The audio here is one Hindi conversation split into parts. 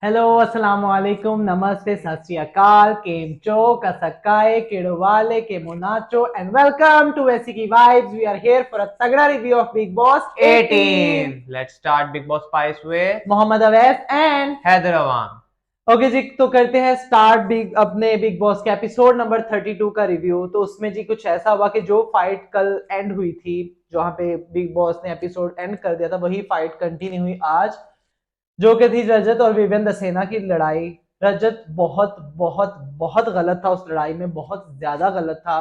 हेलो अस्सलाम वालेकुम नमस्ते सत श्री अकाल केम चो कसकाए केड़ोवाले केमो नाचो एंड वेलकम टू एसी की vibes we are here for a तगड़ा review of Bigg Boss 18। 18. Let's start Big Boss Spice with Mohammad Awais and Heather Awan. Okay जी, तो करते हैं स्टार्ट अपने बिग बॉस के एपिसोड नंबर 32 का रिव्यू। तो उसमें जी कुछ ऐसा हुआ कि जो फाइट कल एंड हुई थी, जहां पे बिग बॉस ने एपिसोड एंड कर दिया था, वही फाइट कंटिन्यू हुई आज, जो कि थी रजत और विवेन दसेना की लड़ाई। रजत बहुत बहुत बहुत गलत था उस लड़ाई में, बहुत ज्यादा गलत था।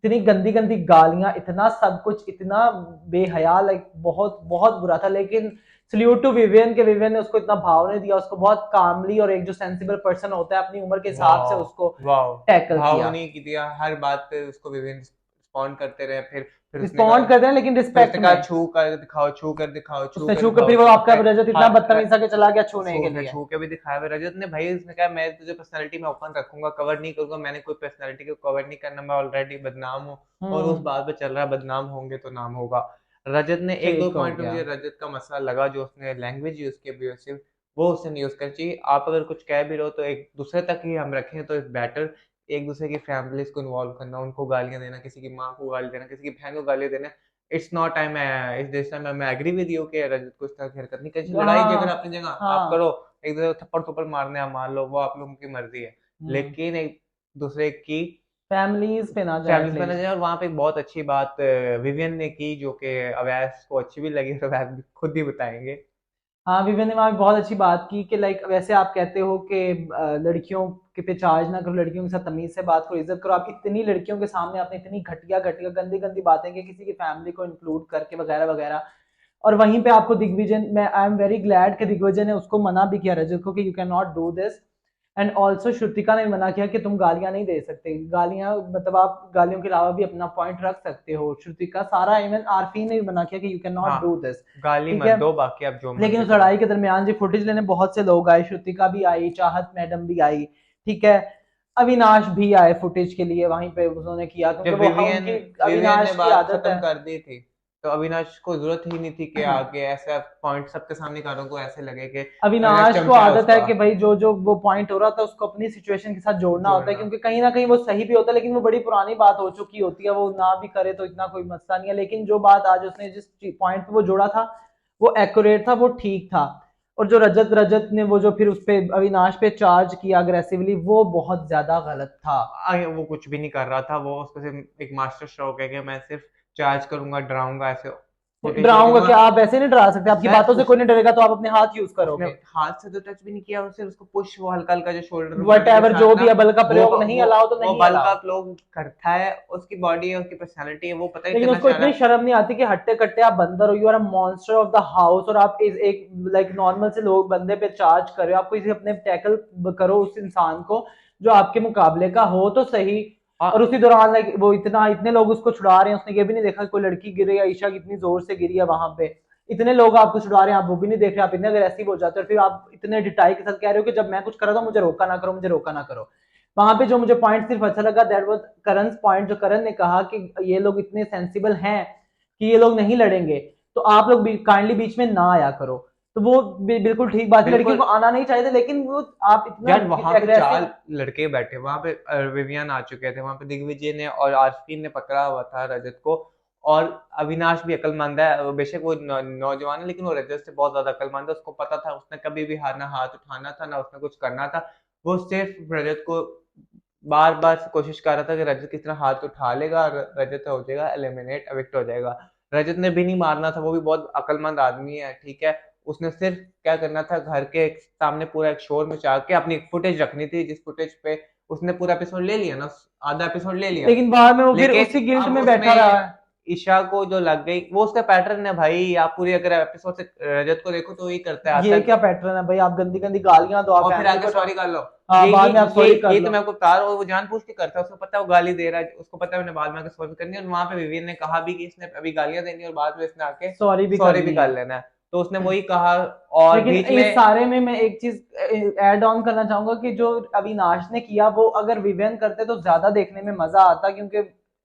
इतनी गंदी गंदी गालियां, इतना सब कुछ, इतना बेहया, लाइक बहुत बहुत बुरा था। लेकिन सल्यूट टू विवियन के विवियन ने उसको इतना भाव नहीं दिया, उसको बहुत कामली और एक जो सेंसिबल पर्सन होता है अपनी उम्र के हिसाब से वाओ उसको वाओ, टैकल भाव किया। नहीं की दिया। हर बात पे उसको विभिन्न रिस्पॉन्ड करते रहे। फिर उसने कहा, रिस्पॉन्ड कर रहे हैं लेकिन फिर रिस्पेक्ट उसने कहा में। छू कर दिखाओ, छू कर दिखाओ, छू उसने कर छू कर, दिखाओ, फिर वो उसने आपका रजत इतना बदतमीज था कि चला गया छूने के उसने लिए। छू के भी दिखाया। फिर रजत ने, भाई उसने कहा मैं तुझे पर्सनालिटी में ओपन रखूंगा, कवर नहीं करूंगा। मैंने कोई पर्सनालिटी को कवर नहीं करना, मैं ऑलरेडी बदनाम हूँ। और उस हम्म। बात पे चल रहा है, बदनाम होंगे तो नाम होगा। रजत ने एक दो ठीक हो पॉइंट में गया। मुझे रजत का मसला लगा, जो उसने लैंग्वेज यूज की अब्यूसिव, वो उससे नहीं यूज करनी चाहिए। आप अगर कुछ कह भी रहो तो एक दूसरे तक ही हम रखें तो इज बेटर। एक दूसरे की फैमिलीज को इन्वॉल्व करना, उनको गालियां देना, किसी की माँ को गाली देना, किसी की बहन को गाली देना, इट्स नॉट टाइम। इस दिस टाइम मैं एग्री विद यू कि रजत को इस तरह की हरकत नहीं करनी चाहिए। लड़ाई झगड़ा हाँ अपनी जगह आप हाँ। करो, एक दूसरे को थप्पड़ थप्पड़ मारने आप मार लो, वो आप लोगों की मर्जी है। हम्म। लेकिन एक दूसरे की फैमिलीज पे ना जाए फैमिली पे ना एटलीस्ट। जाए। और वहाँ पे एक बहुत अच्छी बात विवियन ने की, जो कि अवैस को अच्छी भी लगी, तो अवैस भी खुद ही बताएंगे। हाँ, विवेक ने वहाँ पे बहुत अच्छी बात की कि लाइक वैसे आप कहते हो कि लड़कियों के पे चार्ज ना करो, लड़कियों के साथ तमीज से बात करो, इज्जत करो। आप इतनी लड़कियों के सामने आपने इतनी घटिया घटिया गंदी गंदी बातें की किसी की फैमिली को इंक्लूड करके, वगैरह वगैरह। और वहीं पे आपको दिग्विजय, मैं आई एम वेरी ग्लैड कि दिग्विजय ने उसको मना भी किया रजत को कि you can not do this. And also Shrutika ने मना किया कि तुम गालियां नहीं दे सकते, गालियां मतलब आप गालियों के अलावा भी अपना पॉइंट रख सकते हो। श्रुतिका, सारा, इवन आरफी ने भी मना किया कि यू कैन नॉट हाँ, डू दिस। गाली ठीक मत है। दो, बाकी आप जो लेकिन मर्जी उस करो। लड़ाई के दरमियान जी फुटेज लेने बहुत से लोग आए, श्रुतिका भी आई, चाहत मैडम भी आई, ठीक है, अविनाश भी आए फुटेज के लिए, वहीं पे उन्होंने किया क्योंकि जब वो विवियन उनकी विवियन ने अविनाश की बात आदत खत्म है। कर दी थी, तो अविनाश को जरूरत ही नहीं थी कि आगे ऐसा पॉइंट सबके सामने कारों को ऐसे लगे कि अविनाश अविनाश को चमचा है आदत है उसका। कि भाई जो जो वो पॉइंट हो रहा था उसको अपनी सिचुएशन के साथ जोड़ना होता है, जोड़ना। क्योंकि कहीं ना कहीं वो सही भी होता है, लेकिन वो बड़ी पुरानी बात हो चुकी होती है, वो ना भी करे तो इतना कोई मसला नहीं है। लेकिन जो बात आज उसने जिस पॉइंट पे वो जोड़ा था, वो एक्यूरेट था, वो ठीक था। और जो रजत रजत ने वो जो फिर उस पे अविनाश पे चार्ज किया अग्रेसिवली, वो बहुत ज्यादा गलत था। वो कुछ भी नहीं कर रहा था, वो उसको सिर्फ एक मास्टर स्ट्रोक है कि मैं सिर्फ चार्ज करूंगा, डराऊंगा, ऐसे फुटेज डराऊंगा दिखाऊंगा। क्या? आप ऐसे नहीं डरा सकते, आपकी मैं बातों से उस कोई नहीं डरेगा, तो आप अपने हाथ यूज उसने करोगे। हाथ से तो टच भी नहीं किया, सिर्फ उसको पुश, वो हल्का हल्का जो शोल्डर वट मूवमेंट के एवर जो साथ भी था। है, बल का वो प्रयोग नहीं वो अलाउ तो वो नहीं बल का अलाउ। लोग करता है, उसकी बॉडी है, उसकी पर्सनालिटी है, वो पता ही लेकिन करना उसको चाह रहा इतनी है। शर्म नहीं आती कि हट्टे कट्टे आप बंदर हो, you are a monster of the house, और आप इस एक लाइक नॉर्मल से लोग बंदे पे चार्ज कर रहे हो। आपको इसे अपने टैकल करो उस इंसान को जो आपके मुकाबले का हो तो सही। और हाँ, उसी दौरान लाइक वो इतना, इतने लोग उसको छुड़ा रहे हैं, उसने ये भी नहीं देखा कोई लड़की गिरे या ईशा कितनी जोर से गिरी है वहां पे। इतने लोग आपको छुड़ा रहे हैं, आप वो भी नहीं देख रहे, आप इतने अग्रेसिव हो जाते हो, और फिर आप इतने डिटाई के साथ कह रहे हो कि जब मैं कुछ कर रहा था मुझे रोका ना करो, मुझे रोका ना करो। वहां पे जो मुझे पॉइंट सिर्फ अच्छा लगा, दैट वाज करण पॉइंट, जो करण ने कहा कि ये लोग इतने सेंसिबल हैं कि ये लोग नहीं लड़ेंगे, तो आप लोग भी काइंडली बीच में ना आया करो। तो वो बिल्कुल ठीक बात है, लड़कियों बिल्कुल। को आना नहीं चाहिए था, लेकिन वो आप इतना यार वहां पे एग्रेसिव। 4 लड़के बैठे, वहां पे विवियन आ चुके थे, वहां पे दिग्विजय ने और आरफीन ने पकड़ा हुआ था रजत को। और अविनाश भी अक्लमंद है, बेशक वो नौजवान है, लेकिन वो रजत से बहुत ज्यादा अक्लमंद है। उसको पता था उसने कभी भी ना हाथ उठाना था, ना उसने कुछ करना था। वो सिर्फ रजत को बार बार कोशिश कर रहा था कि रजत किस तरह हाथ उठा लेगा और रजत हो जाएगा एलिमिनेट, एविक्ट हो जाएगा। रजत ने भी नहीं मारना था, वो भी बहुत अक्लमंद आदमी है, ठीक है। उसने सिर्फ क्या करना था, घर के सामने पूरा एक शोर मचा के अपनी फुटेज रखनी थी, जिस फुटेज पे उसने पूरा एपिसोड ले लिया ना, आधा एपिसोड ले लिया। लेकिन बाद में वो फिर लेकिन उसी गिल्ट अब में बैठा रहा उसमें है। ईशा को जो लग गई, वो उसका पैटर्न है भाई। आप पूरी अगर एपिसोड से रजत को देखो तो वही करता है आज ये क्या तक। पैटर्न है भाई? आप गंदी गंदी गालियां दो, आप और फिर फैमिली आके को सॉरी कर लो। हाँ, ये ये बाद में आप ये सॉरी कर ये तो लो। मैं आपको बता रहा हूँ, वो जानबूझ के करता है, उसको पता है वो गाली दे रहा है, उसको पता है मैंने बाद में आके सॉरी करनी है। और वहां पे विवियन ने कहा भी कि इसने अभी गालियां देनी है और बाद में इसने आके सॉरी भी सॉरी भी करनी कर है। लेना है। तो उसने वही कहा। और लेकिन बीच इस में सारे में मैं एक चीज ऐड ऑन करना चाहूंगा कि जो अविनाश ने किया, वो अगर विवेन करते तो ज्यादा देखने में मजा आता, क्योंकि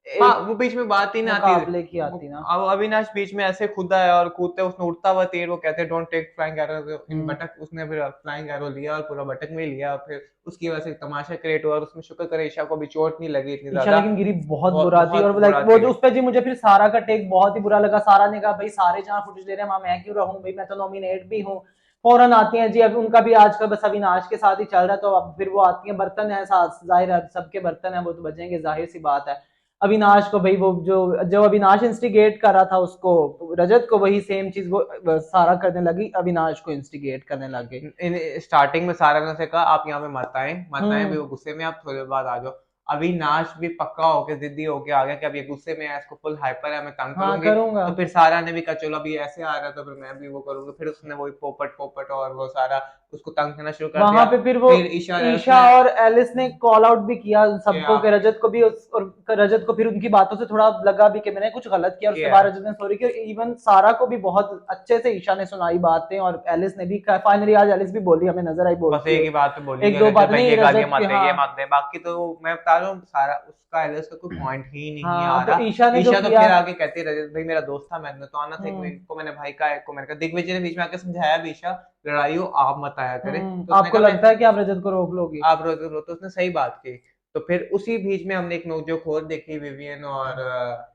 हाँ एक वो बीच में बात ही ना आती। मुकाबले की आती ना। अब अविनाश बीच में ऐसे खुदा है और कूदते उसने उड़ता हुआ तीर, वो कहते हैं don't take flying arrow in buttock, उसने फिर फ्लाइंग एरो लिया और पूरा बटक में ही लिया, फिर उसकी वजह से तमाशा क्रिएट हुआ और उसमें शुक्र करे ईशा को भी चोट नहीं लगी इतनी ईशा ज्यादा। लेकिन गिरी बहुत बहुत बुरा थी, बहुत और लाइक बुरा वो थी। जो उस पे जी मुझे फिर सारा का टेक बहुत ही बुरा लगा। सारा ने कहा भाई सारे जहाँ फुटेज ले रहे हैं वहां मैं क्यों रहूं भाई, मैं तो नॉमिनेट भी हूँ। फौरन आती हैं जी, अब उनका भी आज का बस अविनाश के साथ ही चल रहा है, तो अब फिर वो आती है, बर्तन है साथ, जाहिर है सबके बर्तन है वो तो बजेंगे, जाहिर सी बात है। अविनाश को भाई वो जो जो अविनाश इंस्टिगेट कर रहा था उसको, रजत को वही सेम चीज वो सारा करने लगी, अविनाश को इंस्टिगेट करने लगे। स्टार्टिंग में सारा ने से कहा आप यहाँ पे मत आए भी, हम्म। वो गुस्से में, आप थोड़ी देर बाद आ जाओ। अविनाश भी पक्का होके जिद्दी होके आ गया कि अब ये गुस्से में है, इसको फुल हाइपर है, मैं तंग हाँ करूंगी। करूंगा। तो फिर सारा ने भी कहा चलो अभी ऐसे आ रहा है तो फिर मैं भी वो करूंगी, फिर उसने वही पोपट पोपट और वो सारा उसको तंग करना शुरू कर वहां दिया। पे फिर वो फिर ईशा ने ईशा उसने और एलिस ने कॉल आउट भी किया किया सबको, कि रजत को भी और रजत को फिर उनकी बातों से थोड़ा लगा भी कि मैंने कुछ गलत किया, और उसके किया बाद रजत ने सॉरी की। इवन सारा को भी बहुत अच्छे से ईशा ने सुनाई बातें, और एलिस ने भी, फाइनली आज एलिस भी बोली, हमें नजर आई बस बोलती एक ही हुई। बात पे बोली एक कि दो रजत बात भाई नहीं, ये गालियां रजत मत की, दे, हाँ। ये मत दे, बाकी तो मैं बता रहा हूँ सारा उसका एलिस का कोई पॉइंट ही नहीं आ हाँ तो रहा। ईशा ने जो ईशा तो किया। फिर आके कहती है रजत भाई मेरा दोस्त था, मैंने तो आना था, हम्म। इनको मैंने भाई का है, को मैंने कहा, दिग्विजय ने बीच में आके समझाया भी ईशा लड़ाई हो आप मत आया करे, तो उसने आपको कहा मैं, लगता है कि आप रजत को रोक लोगी? आप रोते रोते, उसने सही बात की। तो फिर उसी बीच में हमने एक नोकझोंक और देखी विवियन और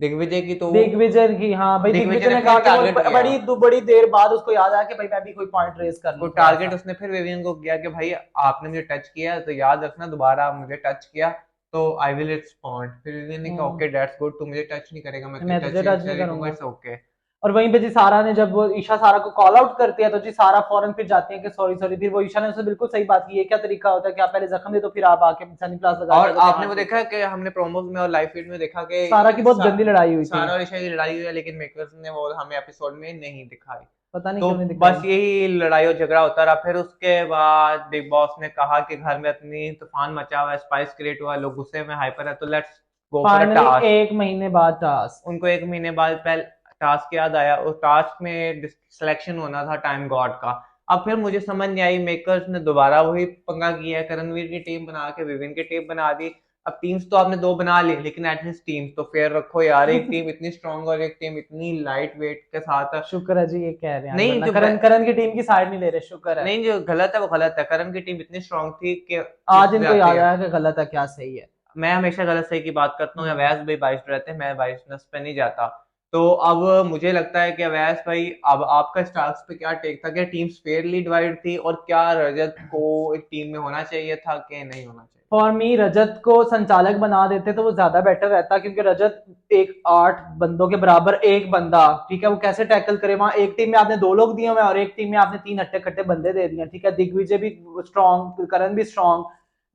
दिग्विजय की, तो दिग्विजय की, हाँ भाई दिग्विजय दिग्विजय ने ने कहा फिर कि वो टारगेट किया, बड़ी देर बाद उसको याद आया कि भाई मैं भी कोई पॉइंट रेस कर वो लूं थोड़ा टारगेट सा। उसने फिर विवियन को किया कि भाई आपने मुझे टच किया तो याद रखना दोबारा आप मुझे टच किया तो आई विल रिस्पॉन्ड। फिर विवियन ने कहा ओके दैट्स गुड, तू मुझे टच नहीं करेगा, मैं तुझे मैं तुझे टच टच नहीं नहीं करूंगा, करूंगा। It's okay. और वहीं पे जी सारा ने, जब वो ईशा सारा को कॉल आउट करती है तो जी सारा फौरन फिर जाती है कि सॉरी सॉरी, फिर वो ईशा ने उससे बिल्कुल सही बात की, ये क्या तरीका होता है कि आप पहले जख्म दे तो फिर आप आके सनी प्लास लगा और दिया कि आपने हाँ वो ठीक देखा है। कि हमने प्रोमोज में और लाइव फीड में देखा कि सारा की बहुत गंदी लड़ाई हुई थी। सारा और ईशा की लड़ाई हुई है, लेकिन मेकर्स ने वो हमें एपिसोड में नहीं दिखाई। पता नहीं तो क्यों नहीं दिखाई। बस यही लड़ाई और झगड़ा होता रहा। फिर उसके बाद बिग बॉस ने कहा कि घर में इतनी तूफान मचा हुआ है, स्पाइस क्रिएट हुआ है, लोग गुस्से में हाइपर है, तो let's go for a finally task. 1 महीने बाद टास्क। उनको 1 महीने बाद पहले टास्क याद आया, उस टास्क में सिलेक्शन होना था टाइम गॉड का। अब फिर मुझे समझ नहीं आई, मेकर्स ने दोबारा वही पंगा किया है, करणवीर की टीम बना के विविन की टीम बना दी। अब टीम्स तो आपने दो बना ली, लेकिन एटलीस्ट टीम तो फेयर रखो यार, एक टीम इतनी स्ट्रांग और एक टीम इतनी लाइट वेट के साथ। शुक्र है जी ये कह रहे हैं आज, नहीं वरना जो करण करण की टीम की साइड नहीं ले रहे, शुक्र है। नहीं जो गलत है वो गलत है, करण की टीम इतनी स्ट्रांग थी कि आज जिस इनको जाती याद है। आया कि गलत है क्या सही है। मैं हमेशा गलत सही की बात करता हूँ, हम्म। अवैस भाई बाइस रहते हैं, मैं बाइसनेस पे नहीं जाता। तो अब मुझे लगता है कि अवैस भाई, अब आपका स्टार्स पे क्या टेक था, क्या टीम्स फेयरली डिवाइड थी और क्या रजत को एक टीम में होना चाहिए था कि नहीं होना चाहिए? फॉर मी रजत को संचालक बना देते तो वो ज्यादा बेटर रहता, क्योंकि रजत एक 8 बंदों के बराबर एक बंदा, ठीक है, वो कैसे टैकल करे वहां। एक टीम में आपने 2 लोग दिए हुए हैं और एक टीम में आपने 3 हट्टे-कट्टे बंदे दे दिए, ठीक है, दिग्विजय भी स्ट्रॉन्ग, करण भी स्ट्रॉन्ग,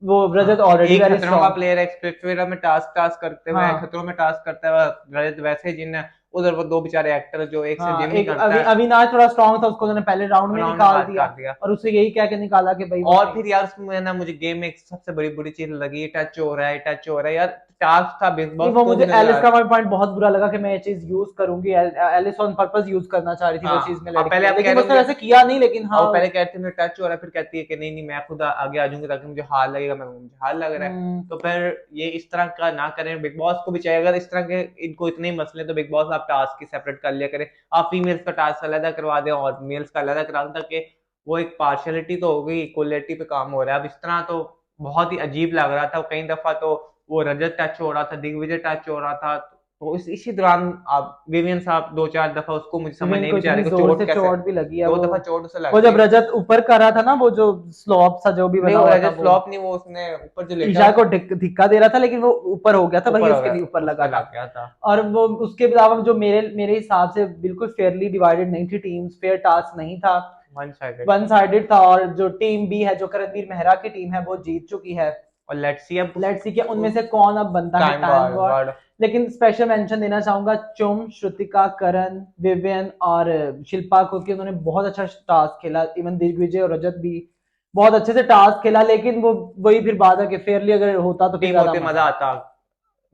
वो रजत हाँ ऑलरेडी एक वेरी खतरों का स्ट्रॉन्ग। प्लेयर है, एक्सपेक्ट में टास्क टास्क करते हुए हाँ खतरों में टास्क करता है रजत, वैसे जिन उधर वो दो बेचारे एक्टर जो एक से हाँ, जिम नहीं एक करता है, अविनाश थोड़ा स्ट्रॉन्ग था, उसको उन्होंने पहले राउंड में राउंड निकाल बात दिया, कर दिया। और उसे यही कह के निकाला कि भाई वो और नहीं। फिर यार उसमें ना मुझे गेम में एक सबसे बड़ी बुरी चीज लगी, टच हो रहा है, टच हो रहा है यार, टास्क था बिग नहीं बॉस वो को मुझे भी नजर आ एलिस रहा का है। पॉइंट बहुत बुरा लगा कि मैं ये चीज यूज करूंगी, एलिस ऑन पर्पस यूज करना चाह रही थी वो चीज में हाँ अब लड़की पहले है, आप कह लेकिन रहे उसने होंगे, वैसे किया नहीं, लेकिन और हाँ। वो पहले कहते हैं टच हो रहा है, फिर कहती है कि नहीं नहीं मैं खुद आगे आ जाऊंगी ताकि मुझे हार लगेगा, मैं मुझे हार लग रहा है। हम्म। तो फिर ये इस तरह का ना करें, बिग बॉस को भी चाहिए अगर इस तरह के इनको इतने ही मसले तो बिग बॉस आप टास्क की सेपरेट कर लिया करें, आप फीमेल्स का टास्क अलग करवा दें और मेल्स का अलग करा दें, ताकि वो एक पार्शलिटी तो हो गई, इक्वलिटी पे काम हो रहा है। अब इस तरह तो बहुत ही अजीब लग रहा था, कई दफा तो वो रजत टच हो रहा था, दिग्विजय टच हो रहा था, तो इसी दौरान आप विवियन साहब दो चार दफा उसको, मुझे समझ विवेन नहीं को बेचारे इतनी को जोर चोट से कैसे, चोट भी लगी है, दो दफा चोट उसे वो लग जब गई। रजत ऊपर कर रहा था ना, वो जो स्लॉप सा जो भी नहीं बना वो हुआ था रजत वो, फ्लॉप नहीं, वो उसने ऊपर जो लेटा ईशा हुआ को था धिक्का दे रहा था, लेकिन वो ऊपर हो गया था, वही ऊपर हो उसके गया, नहीं ऊपर उस लगा पर था। लग गया था। और वो उसके अलावा जो मेरे मेरे हिसाब से बिल्कुल फेयरली डिवाइडेड नहीं थी टीम्स, फेयर टास्क नहीं था, वन साइडेड वन साइडेड था। और जो टीम बी है, जो करणवीर मेहरा की टीम है, वो जीत चुकी है। और लेट्स सी अब लेट्स सी कि उनमें से कौन अब बनता है टाइम टाइम गॉड। गॉड। लेकिन स्पेशल मेंशन देना चाहूंगा चुम, श्रुतिका, करण, विवियन और शिल्पा को, कि उन्होंने बहुत अच्छा टास्क खेला। इवन दिग्विजय और रजत भी बहुत अच्छे से टास्क खेला, लेकिन वो वही फिर बात है कि फेयरली अगर होता तो फिर टीम ज्यादा होते मजा मजा। आता।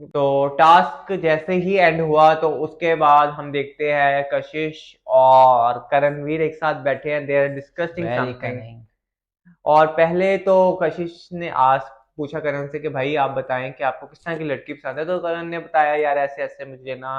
तो टास्क जैसे ही एंड हुआ तो उसके बाद हम देखते हैं कशिश और करणवीर एक साथ बैठे हैं, they are discussing very something. Cunning. और पहले तो कशिश ने आस्क पूछा करण से कि भाई आप बताएं कि आपको किस तरह की लड़की पसंद है, तो करण ने बताया यार ऐसे ऐसे मुझे ना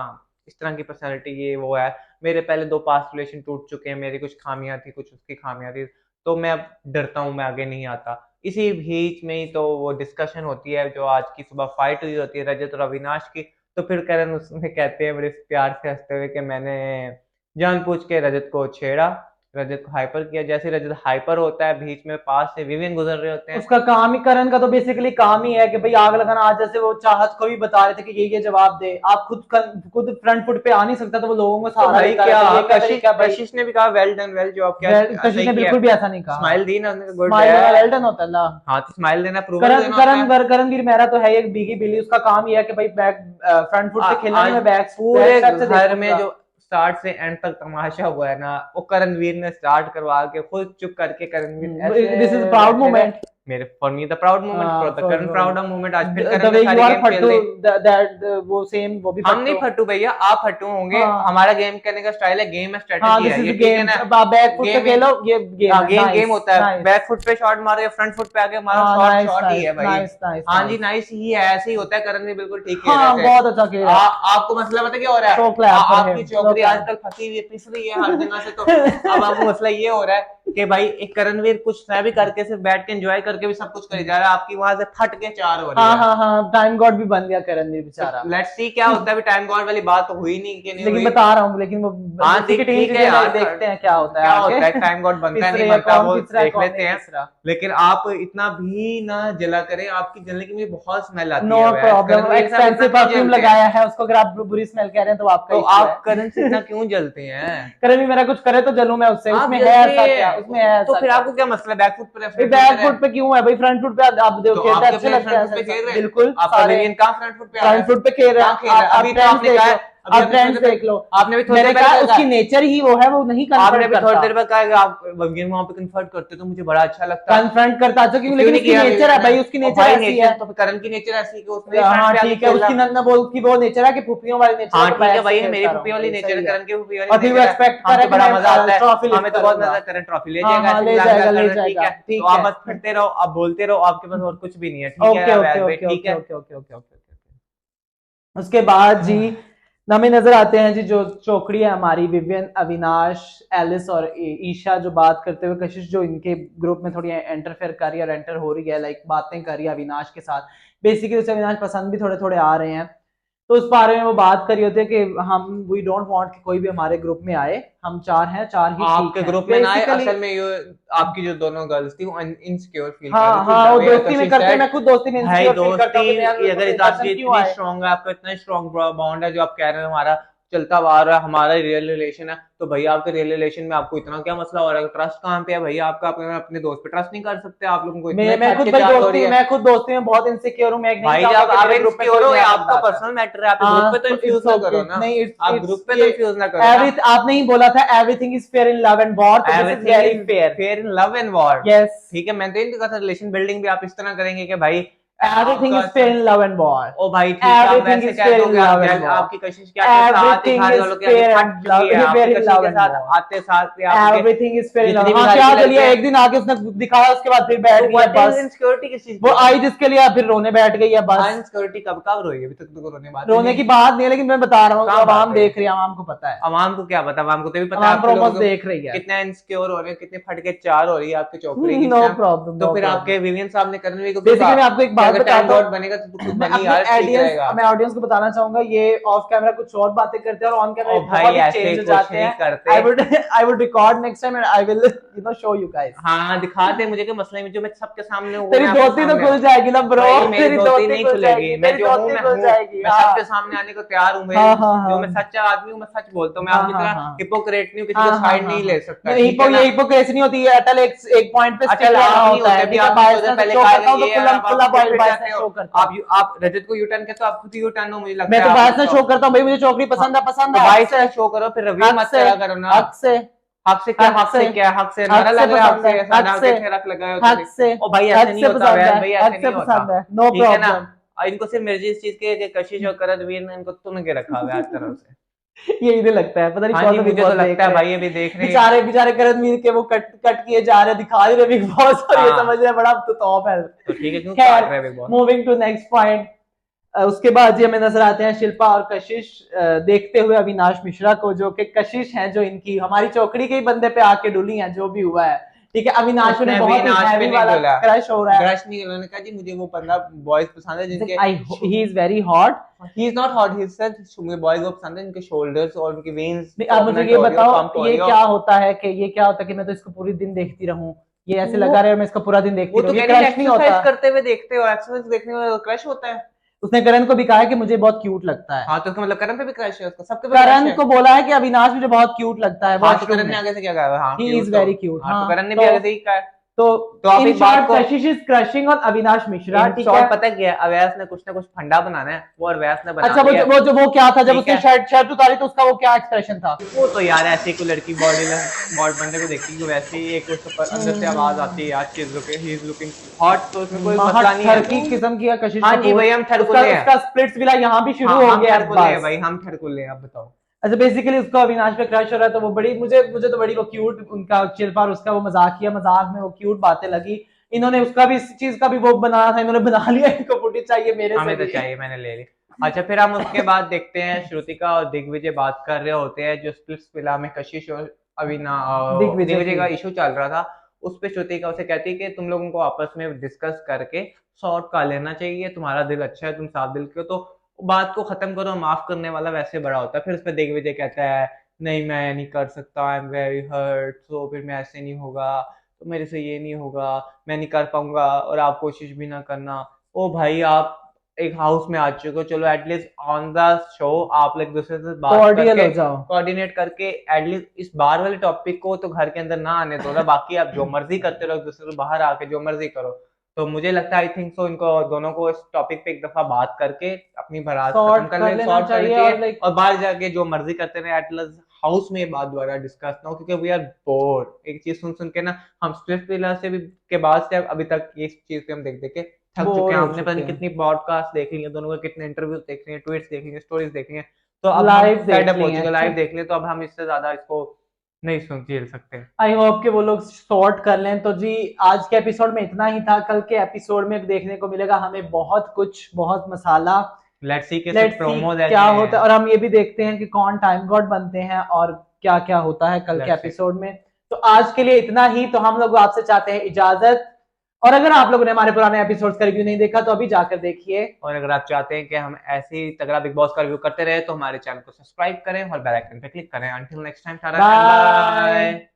इस तरह की पर्सनैलिटी ये वो है, मेरे पहले 2 पास्ट रिलेशन टूट चुके हैं, मेरी कुछ खामियां थी कुछ उसकी खामियां थी, तो मैं अब डरता हूँ मैं आगे नहीं आता। इसी बीच में ही तो वो डिस्कशन होती है जो आज की सुबह फाइट हुई होती है रजत और अविनाश की। तो फिर करण उसमें कहते हैं बड़े प्यार से हंसते हुए कि मैंने जानबूझ के रजत को छेड़ा, रजत को हाइपर किया। जैसे रजत हाइपर होता है बीच में पास से विवियन गुजर रहे होते हैं। उसका काम ही, करण का तो बेसिकली काम ही है कि भाई आग लगाना। आज जैसे वो चाहत को भी बता रहे थे कि ये जवाब दे, आप खुद फ्रंट फुट पे आ नहीं सकता तो वो लोगों को तो सहारा भाई देता क्या रहता है। ये क्या कशिश तरीका है भाई? कशिश ने भी कहा वेल डन वेल जॉब, क्या कशिश सही ने किया, बिल्कुल भी ऐसा नहीं कहा। स्माइल दी ना उसने, गुड स्माइल है। वेल डन होता है ना। हाँ तो स्माइल देना, अप्रूवल करण देना होता है। करणवीर मेहरा तो है एक बीगी बिल्ली, उसका काम ये है कि भाई बैक फ्रंट फुट पे खेलना नहीं, आज मैं बैक पूरे स्टेप से घर में देखूंगा। जो स्टार्ट से एंड तक तमाशा हुआ है ना, वो करणवीर ने स्टार्ट करवा के खुद चुप करके करणवीर ऐसे दिस इज प्राउड बैठे रहे। मोमेंट। मेरे for me the proud moment, for the Karan proud moment. आज फिर द करण वे ने यू सारी आर गेम खेल फट्टू, ली। दैट वो सेम वो भी हम नहीं फट्टू। फट्टू भैया, आप फट्टू होंगे। हाँ हमारा गेम करने का स्टाइल है, गेम है, हाँ, स्ट्रेटेजी दिस है, इज ये ठीक है गेम। ना। बैक फुट पे गेम खेलो, ये गेम हाँ है। गेम नाइस होता है, नाइस। बैक फुट पे शॉट मारो या फ्रंट फुट पे आके मारो, हाँ शॉट नाइस शॉट ही है नाइस भाई। नाइस नाइस हाँ जी नाइस। नाइस ही है, ऐसे ही होता है। करण भी बिल्कुल ठीक है हाँ वैसे। बहुत अच्छा खेल है। आपको मसला पता क्या हो रहा है, शो क्लैप फॉर आपकी हिम, शो चौकड़ी क्लैप। आजकल फंसी हुई है, पिस रही है हर जगह से। तो अब आपको मसला ये हो रहा है कि भाई एक करणवीर कुछ ना भी करके सिर्फ बैठ के एंजॉय करके भी सब कुछ करे जा रहा है, आपकी वहां से फट के 4 हो रही हाँ है। हाँ हाँ, टाइम गॉड भी बन गया करणवीर बेचारा। लेट्स सी क्या होता है। अभी टाइम गॉड वाली बात तो हुई नहीं कि नहीं लेकिन हुई। बता रहा हूँ, लेकिन वो हाँ उसी की टीम ठीक है जीते, यार, देखते हैं क्या होता है क्या आगे। होता है, टाइम गॉड बनता है पिस नहीं रही है बनता कौन, वो पिस रहा है देख कौन लेते नहीं हैं। पिस रहा। लेकिन आप इतना भी ना जला करें, आपकी जलने की मुझे बहुत स्मेल आती नो है वैसे। प्रॉब्लम, करणवीर साहब इतना एक्सपेंसिव क्यों परफ्यूम जलते हैं? लगाया है उसको, अगर आप बुरी स्मेल कह रहे हैं तो आपका तो इशू है। आप करण से इतना क्यों जलते हैं? करण भी मेरा कुछ करे तो जलूं मैं उससे, आप उसमें है जलते ऐसा क्या, उसमें है तो ऐसा फिर क्या? आपको क्या मसला, बैकफुट पे भाई बैक फुट पे क्यों है भाई, फ्रंट फुट पे आप देखो तो खेलते आपके अच्छे प्लेयर लगते हैं फ्रंट फुट पे खेल रहे हैं। बिल्कुल आपका सारे विवियन कहाँ फ्रंट फुट पे आ रहा है? फ्रंट फुट पे खेल रहे कहाँ हैं। खेल रहा है? आप अभी तो ट्रेंड्स आपने देख कहा लो, है, अभी आप आपने ट्रेंड्स थोड़ी देर देख लो। आपने भी थोड़ी मैंने देर कहा पहले उसकी नेचर ही वो है, वो नहीं आपने कन्फ्रंट भी थोड़ी करता। देर बाद कहा कि आप विवियन वहां पे कन्फर्ट करते तो मुझे बड़ा अच्छा लगता। कन्फ्रंट करता अच्छा क्यों, क्यों लेकिन नहीं उसकी किया नेचर विवियन है ने? भाई, उसकी और नेचर भाई ऐसी नेचर है। तो करण की नेचर ऐसी है कि उसने फ्रंट हाँ पे आके ठीक है, खेला। उसकी नन्ना बोल की वो नेचर है कि फुफियों वाली नेचर हाँ है, तो ठीक मैं है ऐसे भाई, खेलता मेरी रहूं फुफी वाली भाई, नेचर सही है, है। करण की फुफी वाली और फिर वो नेचर है। एक्सपेक्ट कर हम रहा तो है कि बड़ा मैं मजा आता है, ट्रॉफी हमें लिफ्ट तो बहुत मजा करूंगा। आता है, करण ट्रॉफी ले हाँ जाएगा हाँ ऐसे ले मिला जाएगा मिला ले कर। ठीक जाएगा, है तो ठीक आप है। बस फटते रहो, आप बोलते रहो, आपके पास और कुछ भी नहीं है। ठीक ओके है ओके वैद भाई, ओके ठीक ओके है। Okay okay okay okay. उसके बाद जी हमें नजर आते हैं जी जो चौकड़ी है हमारी, विवियन, अविनाश, एलिस और ईशा, जो बात करते हुए कशिश जो इनके ग्रुप में थोड़ी एंटरफेयर कर रही है और एंटर हो रही है, लाइक बातें कर रही है अविनाश के साथ। बेसिकली उसे अविनाश पसंद भी थोड़े थोड़े आ रहे हैं। तो उस बारे में वो बात करी होती है कि हम वी डोंट वांट कि कोई भी हमारे ग्रुप में आए, हम 4 हैं, 4 ही ठीक आपके हैं ग्रुप में ना आए, बेसिकली। असल में ये आपकी जो दोनों गर्ल्स थी वो इनसिक्योर फील कर रही हाँ थी। हाँ, वो द वे दोस्ती में कशिश करते हैं, सेड, मैं खुद दोस्ती में भाई इनसिक्योर फील करता हूँ कि दोस्ती मेरा अगर पर्सन आपकी क्यों इतनी आए। स्ट्रांग है, आपका इतना स्ट्रांग बॉन्ड है जो आप कह रहे हो हमारा चलता हुआ आ रहा है, हमारा रियल रिलेशन है, तो भैया आपके रियल रिलेशन में आपको इतना क्या मसला हो रहा है? ट्रस्ट कहाँ पे है भैया आपका? अपने दोस्त पे ट्रस्ट नहीं कर सकते? आप लोगों को इतने मैं फट खुद के भाई चार हो रही दोस्ती, है मैं खुद दोस्ती में बहुत इनसिक्योर हूँ, मैं नहीं भाई। चाहूंगा जब कि आप मेरे ग्रुप में इनसिक्योर कोई हो, ये नया आपका बंदा आता है। पर्सनल मैटर है, आप ग्रुप पे हाँ तो तो इन्फ्यूज इट्स ना ओके, करो ना। नहीं आप इट्स ग्रुप पे तो ये इन्फ्यूज ना करो ना। आपने ही बोला था everything is fair in love and war, तो this is very everything is fair. Fair in love and war. Yes, ठीक है, मेंटेन का रिलेशन बिल्डिंग भी आप इस तरह करेंगे कि भाई एवरीथिंग आपका is fair in love and war. ओ भाई ठीक है, आप एवरीथिंग वैसे इज कह फेयर इन दोगे, लव एंड वॉर। आपकी कशिश क्या के साथ ही एवरीथिंग घर इज वालों के आगे फेयर फट एंड चुकी है, लव, फेयर आपकी इन कशिश लव के एंड साथ वॉर। आते साथ आपके एवरीथिंग इज फेयर इन जितनी लव। भी हाँ सारी क्या लड़कियां चलिए, एक दिन आके उसने दिखाया, उसके बाद फिर बैठ तो गई है व्हाट इज बस। इनसिक्योरिटी किस चीज वो की? आई जिसके लिए फिर रोने बैठ गई है बस। इनसिक्योरिटी कब कब रोई है? अभी तक तो रोने बात रोने नहीं। की बात नहीं है, लेकिन मैं बता रहा हूँ, कहाँ बात आवाम है? देख रही है, आवाम को पता है, आवाम को क्या पता? आवाम को तो भी पता है आवाम आपके लोगों प्रोमोस को देख रही है। कितने इनसिक्योर हो रहे हैं, कितने फटके चार हो रही है आपकी चौकड़ी की नो टाइम। प्रॉब्लम, तो नो फिर प्रॉब्लम। आपके विवियन साहब ने करण को बेसिकली मैं आपको एक बात अगर टाइम बताता गॉड हूँ, बनेगा तो तू खुद मैं बनी अपने यार, ठीक रहेगा। मैं ऑडियंस को बताना चाहूंगा, ये ऑफ कैमरा कुछ और बातें करते हैं और ऑन कैमरा ओ बहुत भाई ही ऐसे चेंज हो कुछ जाते नहीं हैं। करते। I would record next time and I will show you guys. हाँ दिखाते मुझे कि मसला में जो मैं सबके सामने हूँ, तेरी मैं आपके दोस्ती तो सामने खुल हूँ। जाएगी ना ब्रो, भाई मेरी तेरी दोस्ती दोस्ती नहीं खुल खुलेगी, जाएगी, मैं तेरी जो हूँ दोस्ती मैं खुल हूँ। जाएगी। मैं हाँ सबके सामने आने को तैयार हूँ, हाँ हाँ हाँ मैं सच्चा आदमी हूँ, मैं सच बोलता हूँ, मैं हाँ आपकी हाँ तरह हाँ हिपोक्रेट नहीं हूँ, किसी हाँ का हाँ साइड हाँ नहीं हाँ। ले सकता, नहीं ठीक है ना। ये हिपोक्रेसी नहीं होती है, अटल एक पॉइंट पे स्टिक अटल रहना आप नहीं होता है, होते भी, ठीक है। आपने बायस थोड़ी देर से पहले शो कहा करता हूँ तो ये खुला आप खुला फिर बायस जाते से हो। शो करता हूँ। आप रजत को यू टर्न कहते हो, आप खुद यू टर्न हो, मुझे लगता मैं है तो आप बायस से लोग शो तो। करता हूँ भाई, मुझे चौकड़ी पसंद है, तो भाई से शो करो, फिर रिव्यू मत करा करो ना। हक से हक से क्या, हक से क्या, हक से नारा लग रहा है, हक से सादा के ठेरक लगाए हो हक से ओ भाई ऐसे नहीं होता भाई, ऐसे नहीं होता, पसंद है, नो ठीक है ना। प्रॉब्लम। और इनको सिर्फ मेरी इस चीज के कशिश और करण वीर ने इनको तुन के रखा हुआ है हर तरफ से। यही तो लगता है, पता नहीं हाँ कौन जी, सा बिग मुझे बॉस तो देख लगता है रहे भाई हैं। अभी देख रहे हैं। बेचारे बेचारे करण वीर के वो कट कट किए जा रहे, दिखा रहे बिग बॉस, और ये हाँ समझ रहे हैं बड़ा तो टॉप है। तो ठीक है, क्यों खैर, काट रहे हैं big boss. Moving to next point. उसके बाद जी हमें नजर आते हैं शिल्पा और कशिश देखते हुए अविनाश मिश्रा को, जो कि कशिश हैं, जो इनकी हमारी चौकड़ी के ही बंदे पे आके डुली हैं, जो भी हुआ है। ठीक है, अविनाश उसने में भी बहुत ही नाच पे हैवी नहीं वाला डोला, क्रश हो रहा है। क्रश नहीं, उन्होंने कहा जी मुझे वो बंदा बॉयज पसंद है जिनके I he is very hot. He is not hot, he said मुझे बॉयज को पसंद है जिनके शोल्डर्स और उनकी वेन्स अब मुझे प्रोमिनेंट ये हो रही हो, बताओ, पंप हो ये रही हो। क्या होता है कि ये क्या होता है कि मैं तो इसको पूरी दिन देखती रहूं, ये ऐसे वो लगा रहे मैं इसको पूरा दिन देखती वो तो रहूं, ये कह रही क्रश नहीं होता। एक्सरसाइज करते हुए देखते हो, एक्सरसाइज देखने में क्रश होता है। उसने करण को भी कहा है कि मुझे बहुत क्यूट लगता है। हाँ तो उसका मतलब करण पे भी क्रश है, उसका सबके पे क्रश करण है। को बोला है कि अविनाश मुझे बहुत क्यूट लगता है हाँ तो वॉशरूम करण ने में। आगे से क्या कहा, हाँ ही क्यूट इज तो। Very cute. हाँ तो हाँ, करण ने भी आगे से ही कहा है। तो तो आप इन एक बात शॉर्ट को, Kashish is crushing on Avinash Mishra. इन ठीक शॉर्ट है। पता है क्या है, अवैस ने कुछ ना कुछ फंडा बनाना है, वो अवैस ने बना अच्छा, दिया है। वो क्या था जब ठीक उसने है, शर्ट शर्ट उतारी तो उसका वो क्या एक्सप्रेशन था? वो तो यार ऐसे ही कोई लड़की बॉडी बंदे को देखती है वैसे ही एक उसके अंदर से आवाज आती है यार, ही इज लुकिंग हॉट, तो उसमें कोई महा मसला नहीं है। ठरकी किस्म की है कशिश हाँ जी कपूर। भाई, हम उसका ठरकुले हैं। उसका स्प्लिट्स विला यहाँ भी हाँ शुरू हो हम गया है ठरकुले हैं बस। भाई, हम ठरकुले हैं, अब बताओ। अच्छा, बेसिकली उसको अविनाश पे क्रश हो रहा है, तो वो बड़ी मुझे तो बड़ी वो क्यूट उनका शिल्पा और उसका वो मजाक में वो क्यूट बातें लगी। इन्होंने उसका भी इस चीज का भी वो बनाया था, इन्होंने बना लिया, इनको फुटेज चाहिए मेरे से हमें तो भी। चाहिए, मैंने ले ली। अच्छा फिर हम उसके बाद देखते हैं श्रुतिका और दिग्विजय बात कर रहे होते हैं, जो स्प्लिट्स विला में कशिश और दिग्विजय दिग्विजय की। का इशू चल रहा था। उस पे श्रुतिका उसे कहती है कि तुम लोगों को आपस में डिस्कस करके सॉर्ट कर लेना चाहिए, तुम्हारा दिल अच्छा है, तुम साफ दिल के हो, तो बात को खत्म करो, माफ करने वाला वैसे बड़ा होता है। फिर उस पर दिग्विजय कहता है नहीं मैं नहीं कर सकता, आई एम वेरी हर्ट, तो फिर मैं ऐसे नहीं होगा, तो मेरे से ये नहीं होगा, मैं नहीं कर पाऊंगा और आप कोशिश भी ना करना। ओ भाई, आप एक हाउस में आ चुके हो, चलो एटलीस्ट ऑन द शो आप एक दूसरे से बात कॉर्डियल करके हो जाओ। कोऑर्डिनेट करके एटलीस्ट इस बार वाले टॉपिक को तो घर के अंदर ना आने दो ना, बाकी आप जो मर्जी करते रहो, एक दूसरे से बाहर आके जो मर्जी करो। तो मुझे लगता है आई थिंक सो इनको दोनों को इस टॉपिक पे एक दफा बात करके अपनी भड़ास खत्म सॉर्ट कर कर ले, लेना सॉर्ट करनी चाहिए, और चाहिए, लाइक और बाहर जाके जो मर्जी करते रहे, एटलीस्ट हाउस में ये बात दोबारा डिस्कस ना हो, क्योंकि वी आर बोर एक चीज सुन सुन के ना। हम स्विफ्ट विला से भी के बाद से अभी तक इस चीज पे हम देख देख के थक चुके बोर हैं, हो हमने पता चुके नहीं हैं। कितनी पॉडकास्ट देख ली है दोनों को, कितने इंटरव्यूज देख लिए, ट्वीट्स देख लिए, स्टोरीज देख लिए, तो अब हम लाइव फेड देख अप हो ली है। चुके, लाइव देख लिए, तो अब हम इससे ज्यादा इसको नहीं सुन झेल सकते। आई होप कि वो लोग सॉर्ट कर लें। तो जी, आज के एपिसोड में इतना ही था। कल के एपिसोड में देखने को मिलेगा हमें बहुत कुछ, बहुत मसाला। लेट्स सी के सब लेट्स सी प्रोमोज क्या ऐसे होता है, हैं। और हम ये भी देखते हैं कि कौन टाइम गॉड बनते हैं और क्या क्या होता है कल के लेट्स सी। एपिसोड में। तो आज के लिए इतना ही। तो हम लोग आपसे चाहते हैं इजाजत। और अगर आप लोगों ने हमारे पुराने एपिसोड्स का रिव्यू नहीं देखा तो अभी जाकर देखिए। और अगर आप चाहते हैं कि हम ऐसे ही तगड़ा बिग बॉस का रिव्यू करते रहे, तो हमारे चैनल को सब्सक्राइब करें और बेल आइकन पे क्लिक करें। Until next time, tata and bye. Bye.